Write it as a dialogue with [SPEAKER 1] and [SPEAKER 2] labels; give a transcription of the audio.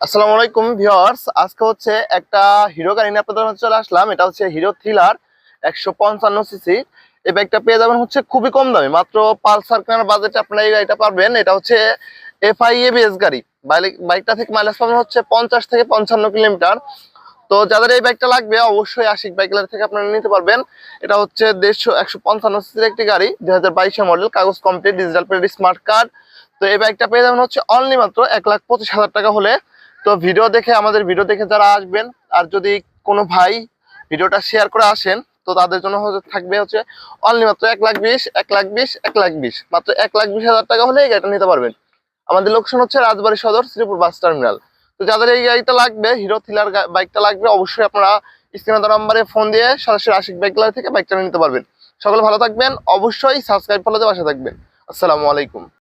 [SPEAKER 1] আসসালামু আলাইকুম ভিউয়ার্স, আজকে হচ্ছে একটা হিরো গাড়ি নিয়ে আপনাদের মাঝে চলে আসলাম। এটা হচ্ছে হিরো থ্রিলার 155 সিসি। এই বাইকটা পেয়ে যাবেন হচ্ছে খুবই কম দামে, মাত্র পালসার কেনার বাজেটে আপনারা এই গাড়িটা পাবেন। এটা হচ্ছে এফআই এবিএস গাড়ি। বাইকটা থেকে মাইলেজ পাবেন হচ্ছে 50 থেকে 55 কিলোমিটার। তো যাদের এই বাইকটা লাগবে অবশ্যই আশিক বাইক গ্যালারি থেকে আপনারা নিতে পারবেন। এটা হচ্ছে 155 সিসির একটি গাড়ি, 2022 মডেল, কাগজ complete, digital plate, smart card. তো এই বাইকটা পেয়ে যাবেন হচ্ছে অনলি মাত্র 1,25,000 টাকা হলে। তো আমাদের ভিডিও দেখে যারা আসবেন, আর যদি কোনো ভাই ভিডিওটা শেয়ার করে আসেন, তো তাদের জন্য থাকবে হচ্ছে অনলি মাত্র 1,20,000, 1,20,000, 1,20,000, মাত্র 1,20,000 টাকা হলে এই গাড়িটা নিতে পারবেন। আমাদের লোকেশন হচ্ছে রাজবাড়ী সদর, শ্রীপুর বাস টার্মিনাল। তো যাদের এই গাড়িটা লাগবে, হিরো থ্রিলার বাইকটা লাগবে, অবশ্যই আপনারা স্ক্রিনে দেওয়া নাম্বারে ফোন দিয়ে সরাসরি আশিক বাইক গ্যালারি থেকে বাইকটা নিতে পারবেন। সকলে ভালো থাকবেন, অবশ্যই সাবস্ক্রাইব ফলোতে পাশে থাকবেন। আসসালামু আলাইকুম।